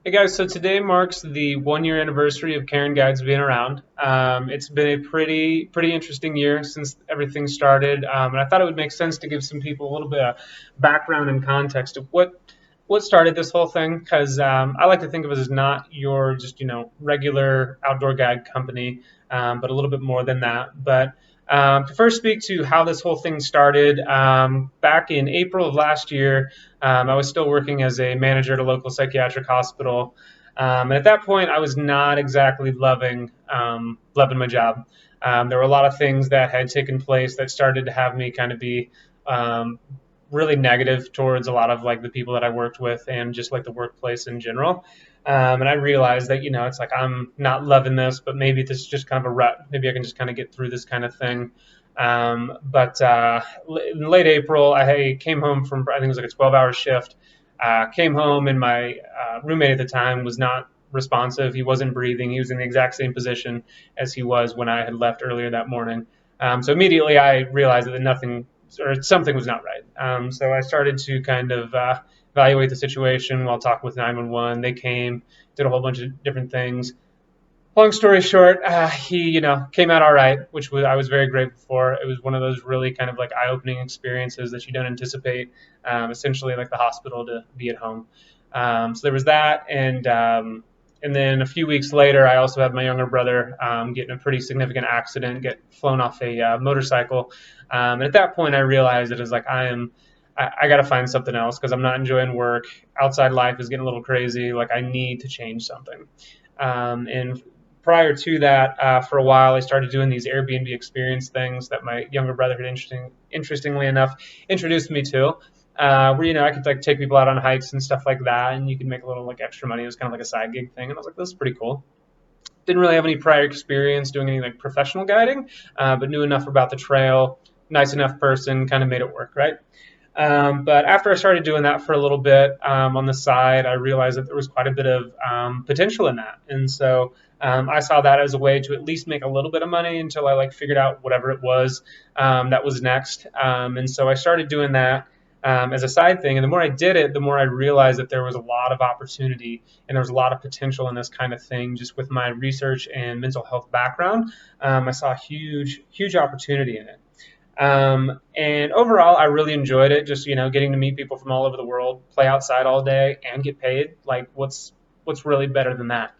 Hey guys, so today marks the 1 year anniversary of Cairn Guides being around. It's been a pretty interesting year since everything started, and I thought it would make sense to give some people a little bit of background and context of what started this whole thing. Because I like to think of it as not your just regular outdoor guide company, but a little bit more than that. But to first speak to how this whole thing started, back in April of last year. I was still working as a manager at a local psychiatric hospital, and at that point, I was not exactly loving my job. There were a lot of things that had taken place that started to have me kind of be um, really negative towards a lot of like the people that I worked with and just like the workplace in general. And I realized that it's like I'm not loving this, but maybe this is just kind of a rut. Maybe I can just kind of get through this kind of thing. But in late April, I came home from, I think it was like a 12-hour shift. Came home, and my roommate at the time was not responsive. He wasn't breathing. He was in the exact same position as he was when I had left earlier that morning. So immediately I realized that nothing or something was not right. So I started to kind of evaluate the situation while talking with 911. They came, did a whole bunch of different things. Long story short, he came out all right, which I was very grateful for. It was one of those really kind of like eye-opening experiences that you don't anticipate. Essentially, like the hospital to be at home. So there was that, and then a few weeks later, I also had my younger brother get in a pretty significant accident, get flown off a motorcycle. And at that point, I realized that it was like I got to find something else because I'm not enjoying work. Outside life is getting a little crazy. Like I need to change something. And prior to that, for a while, I started doing these Airbnb experience things that my younger brother had interestingly enough introduced me to. Where I could like take people out on hikes and stuff like that, and you could make a little like extra money. It was kind of like a side gig thing, and I was like, this is pretty cool. Didn't really have any prior experience doing any like professional guiding, but knew enough about the trail. Nice enough person, kind of made it work, right? But after I started doing that for a little bit on the side, I realized that there was quite a bit of potential in that, and so I saw that as a way to at least make a little bit of money until I like figured out whatever it was that was next. And so I started doing that as a side thing. And the more I did it, the more I realized that there was a lot of opportunity and there was a lot of potential in this kind of thing. Just with my research and mental health background, I saw a huge opportunity in it. And overall, I really enjoyed it. Just getting to meet people from all over the world, play outside all day, and get paid. Like, what's really better than that?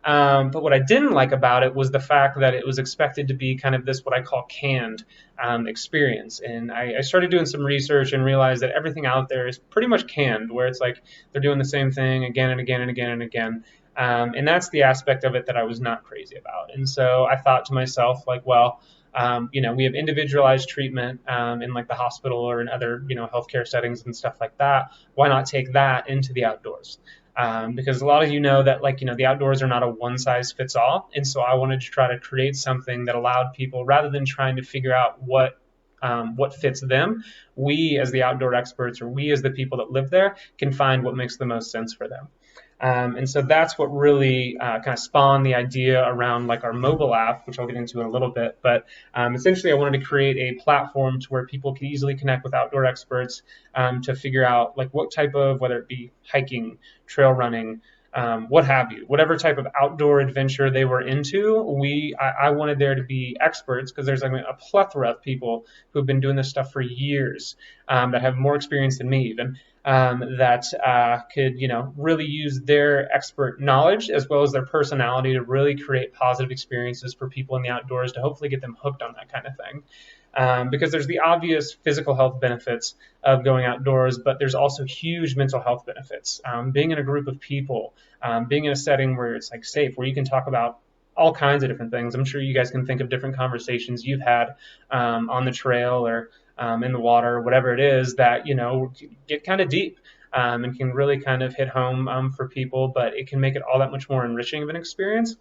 But what I didn't like about it was the fact that it was expected to be kind of this what I call canned experience. And I started doing some research and realized that everything out there is pretty much canned, where it's like they're doing the same thing again and again and again and again. And that's the aspect of it that I was not crazy about. And so I thought to myself, like, well, we have individualized treatment in like the hospital or in other, healthcare settings and stuff like that. Why not take that into the outdoors? Because a lot of that like the outdoors are not a one size fits all, and so I wanted to try to create something that allowed people, rather than trying to figure out what fits them, we as the outdoor experts or we as the people that live there can find what makes the most sense for them. And so that's what really kind of spawned the idea around like our mobile app, which I'll get into in a little bit. But essentially, I wanted to create a platform to where people could easily connect with outdoor experts to figure out like what type of, whether it be hiking, trail running, what have you, whatever type of outdoor adventure they were into. I wanted there to be experts because there's like a plethora of people who have been doing this stuff for years that have more experience than me even that could, really use their expert knowledge as well as their personality to really create positive experiences for people in the outdoors to hopefully get them hooked on that kind of thing. Because there's the obvious physical health benefits of going outdoors, but there's also huge mental health benefits. Being in a group of people, being in a setting where it's like safe, where you can talk about all kinds of different things. I'm sure you guys can think of different conversations you've had on the trail or in the water, whatever it is that, get kind of deep and can really kind of hit home for people, but it can make it all that much more enriching of an experience.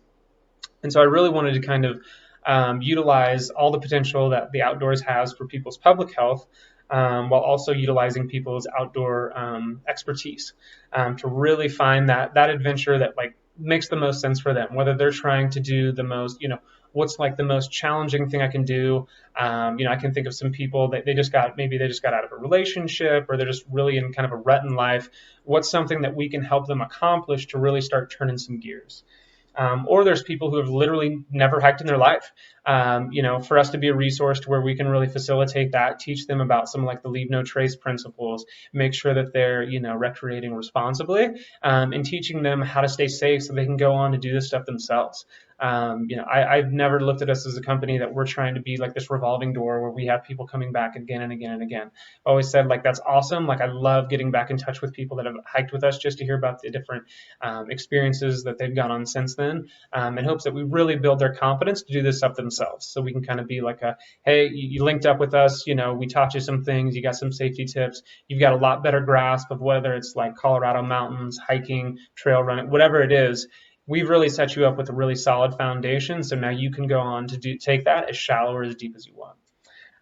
And so I really wanted to kind of utilize all the potential that the outdoors has for people's public health, while also utilizing people's outdoor expertise to really find that adventure that like makes the most sense for them, whether they're trying to do the most, what's like the most challenging thing I can do. I can think of some people that maybe they just got out of a relationship, or they're just really in kind of a rut in life. What's something that we can help them accomplish to really start turning some gears? Or there's people who have literally never hiked in their life. For us to be a resource to where we can really facilitate that, teach them about some like the leave no trace principles, make sure that they're, recreating responsibly, and teaching them how to stay safe so they can go on to do this stuff themselves. I've never looked at us as a company that we're trying to be like this revolving door where we have people coming back again and again and again. I always said like that's awesome. Like I love getting back in touch with people that have hiked with us just to hear about the different experiences that they've gone on since then, in hopes that we really build their confidence to do this stuff themselves. So we can kind of be like hey, you linked up with us, we taught you some things, you got some safety tips, you've got a lot better grasp of whether it's like Colorado mountains, hiking, trail running, whatever it is. We've really set you up with a really solid foundation. So now you can go on to take that as shallow or as deep as you want.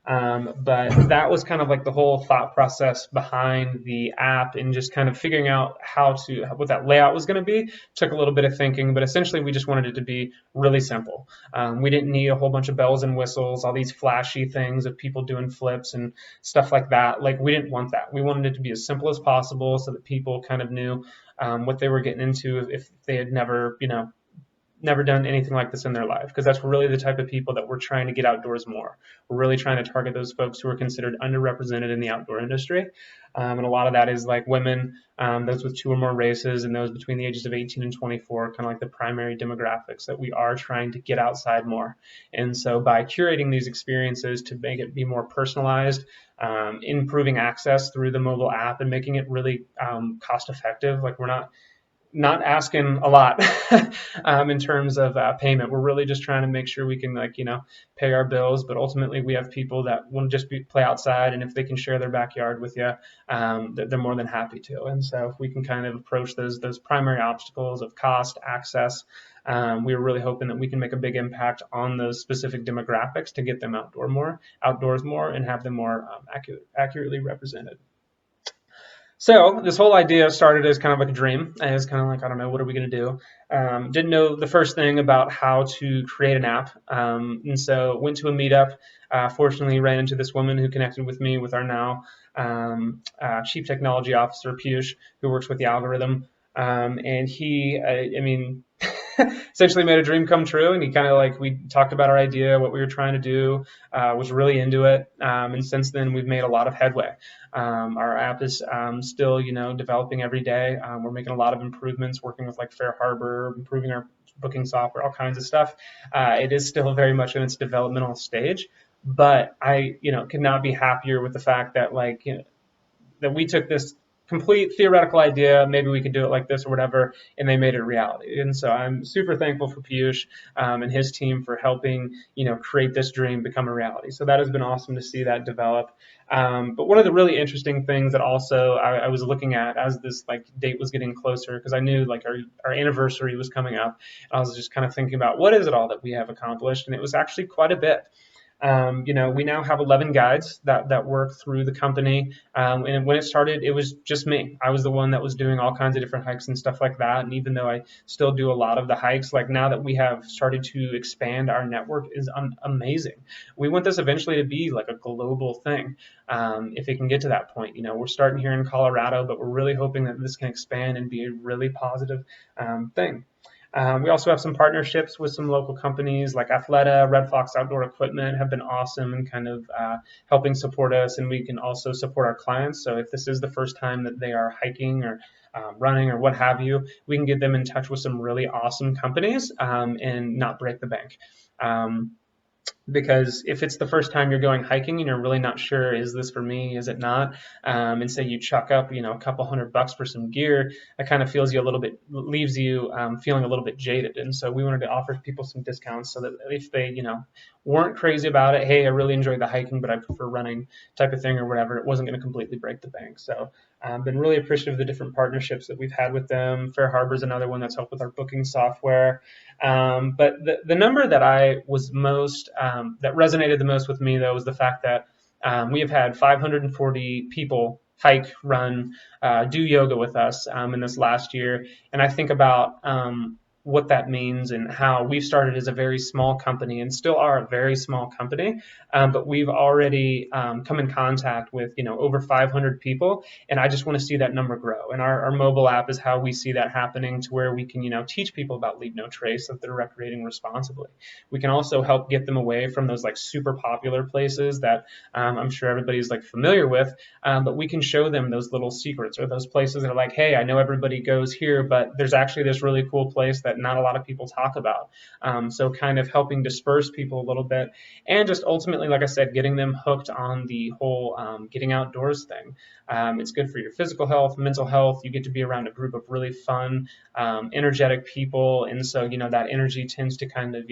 But that was kind of like the whole thought process behind the app, and just kind of figuring out what that layout was going to be. Took a little bit of thinking, but essentially we just wanted it to be really simple. We didn't need a whole bunch of bells and whistles, all these flashy things of people doing flips and stuff like that. Like we didn't want that. We wanted it to be as simple as possible so that people kind of knew what they were getting into if they had never done anything like this in their life, because that's really the type of people that we're trying to get outdoors more. We're really trying to target those folks who are considered underrepresented in the outdoor industry. And a lot of that is like women, those with 2 or more races, and those between the ages of 18 and 24, kind of like the primary demographics that we are trying to get outside more. And so by curating these experiences to make it be more personalized, improving access through the mobile app, and making it really cost effective, like we're not asking a lot in terms of payment. We're really just trying to make sure we can pay our bills, but ultimately we have people that want to just play outside, and if they can share their backyard with you, they're more than happy to. And so if we can kind of approach those primary obstacles of cost, access, we're really hoping that we can make a big impact on those specific demographics to get them outdoors more, and have them more accurately represented. So this whole idea started as kind of like a dream. And it's kind of like, I don't know, what are we going to do? Didn't know the first thing about how to create an app. And so went to a meetup. Fortunately, ran into this woman who connected with me with our now Chief Technology Officer, Piyush, who works with the algorithm. And he, essentially made a dream come true. And he kind of we talked about our idea, what we were trying to do, was really into it. And since then, we've made a lot of headway. Our app is still, developing every day. We're making a lot of improvements, working with like Fair Harbor, improving our booking software, all kinds of stuff. It is still very much in its developmental stage, but I, could not be happier with the fact that that we took this complete theoretical idea, maybe we could do it like this or whatever, and they made it a reality. And so I'm super thankful for Piyush and his team for helping, create this dream become a reality. So that has been awesome to see that develop. But one of the really interesting things that also I was looking at as this date was getting closer, because I knew our anniversary was coming up, and I was just kind of thinking about what is it all that we have accomplished, and it was actually quite a bit. We now have 11 guides that work through the company. And when it started, it was just me. I was the one that was doing all kinds of different hikes and stuff like that. And even though I still do a lot of the hikes, now that we have started to expand, our network is amazing. We want this eventually to be like a global thing. If it can get to that point, we're starting here in Colorado, but we're really hoping that this can expand and be a really positive thing. We also have some partnerships with some local companies like Athleta, Red Fox Outdoor Equipment have been awesome and kind of helping support us, and we can also support our clients. So if this is the first time that they are hiking or running or what have you, we can get them in touch with some really awesome companies and not break the bank. Because if it's the first time you're going hiking and you're really not sure, is this for me, is it not, and say you chuck up a couple $100 for some gear, that kind of leaves you feeling a little bit jaded. And so we wanted to offer people some discounts so that if they weren't crazy about it, hey, I really enjoyed the hiking but I prefer running type of thing or whatever, it wasn't going to completely break the bank. So I've been really appreciative of the different partnerships that we've had with them. Fair Harbor is another one that's helped with our booking software. But the number that I was that resonated the most with me, though, was the fact that we have had 540 people hike, run, do yoga with us in this last year. And I think about what that means and how we've started as a very small company and still are a very small company, but we've already come in contact with over 500 people, and I just want to see that number grow. And our mobile app is how we see that happening, to where we can teach people about Leave No Trace, that they're recreating responsibly. We can also help get them away from those like super popular places that I'm sure everybody's like familiar with, but we can show them those little secrets, or those places that are like, hey, I know everybody goes here, but there's actually this really cool place that not a lot of people talk about. So kind of helping disperse people a little bit, and just ultimately, like I said, getting them hooked on the whole getting outdoors thing. It's good for your physical health, mental health. You get to be around a group of really fun, energetic people, and so that energy tends to kind of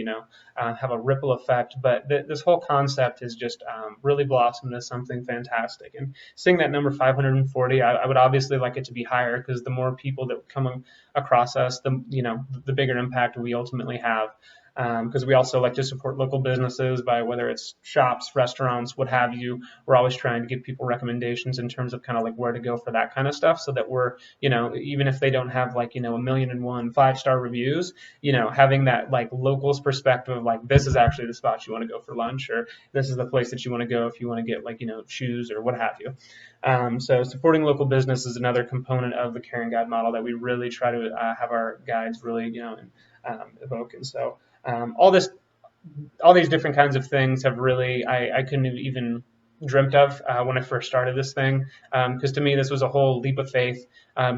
have a ripple effect. But this whole concept has just really blossomed into something fantastic. And seeing that number 540, I would obviously like it to be higher, because the more people that come across us, the bigger impact we ultimately have. Because we also like to support local businesses by, whether it's shops, restaurants, what have you. We're always trying to give people recommendations in terms of kind of like where to go for that kind of stuff, so that we're, even if they don't have like, 1,000,001 5-star reviews, having that like locals perspective of like, this is actually the spot you want to go for lunch, or this is the place that you want to go if you want to get like, shoes or what have you. So supporting local business is another component of the Cairn Guide model that we really try to have our guides really, evoke. And so all these different kinds of things have really, I couldn't have even dreamt of when I first started this thing, because to me this was a whole leap of faith,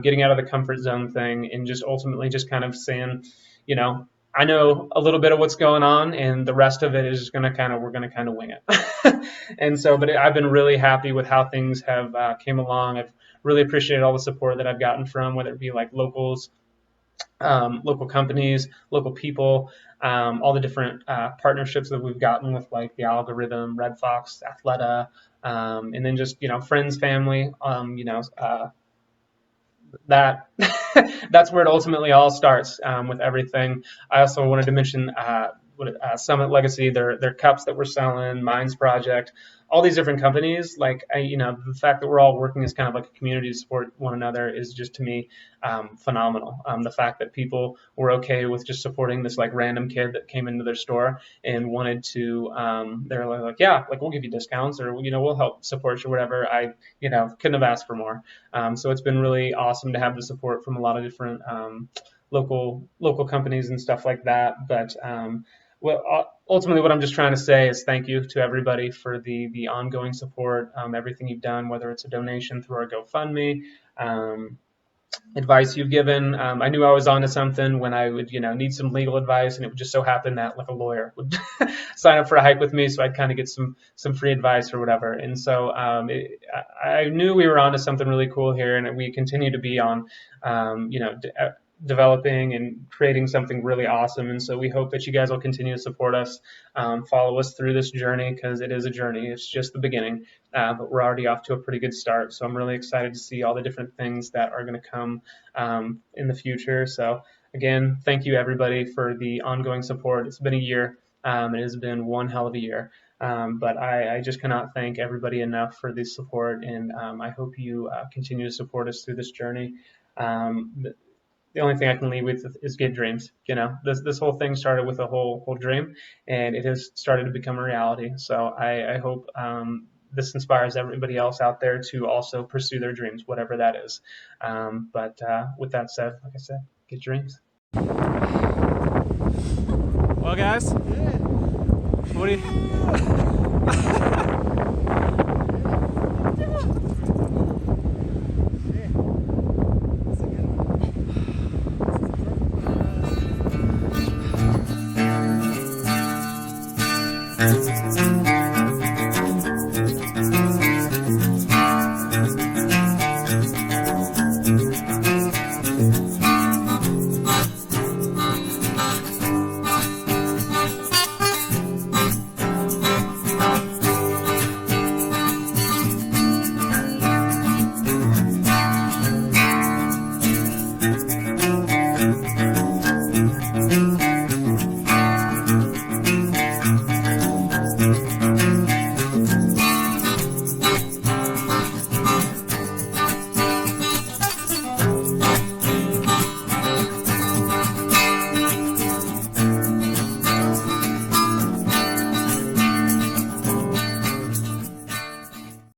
getting out of the comfort zone thing, and just ultimately just kind of saying, I know a little bit of what's going on, and the rest of it is just we're gonna kind of wing it. And so, but I've been really happy with how things have came along. I've really appreciated all the support that I've gotten from, whether it be like locals, local companies, local people, all the different partnerships that we've gotten with like the Algorithm, Red Fox, Athleta, and then just friends, family, that that's where it ultimately all starts, with everything. I also wanted to mention Summit Legacy, their cups that we're selling, Minds Project, all these different companies. Like the fact that we're all working as kind of like a community to support one another is just, to me, phenomenal. The fact that people were okay with just supporting this like random kid that came into their store and wanted to, they're like, yeah, like we'll give you discounts, or we'll help support you, whatever. I couldn't have asked for more. So it's been really awesome to have the support from a lot of different local companies and stuff like that. But ultimately, what I'm just trying to say is thank you to everybody for the ongoing support, everything you've done, whether it's a donation through our GoFundMe, advice you've given. I knew I was onto something when I would, need some legal advice, and it would just so happen that like a lawyer would sign up for a hike with me, so I'd kind of get some free advice or whatever. And so I knew we were onto something really cool here, and we continue to be on, developing and creating something really awesome. And so we hope that you guys will continue to support us, follow us through this journey, because it is a journey. It's just the beginning, but we're already off to a pretty good start. So I'm really excited to see all the different things that are going to come in the future. So again, thank you everybody for the ongoing support. It's been a year. It has been one hell of a year. But I just cannot thank everybody enough for the support, and I hope you continue to support us through this journey. The only thing I can leave with is good dreams. This whole thing started with a whole dream, and it has started to become a reality. So I hope this inspires everybody else out there to also pursue their dreams, whatever that is. But with that said, like I said, good dreams. Well, guys, what do you...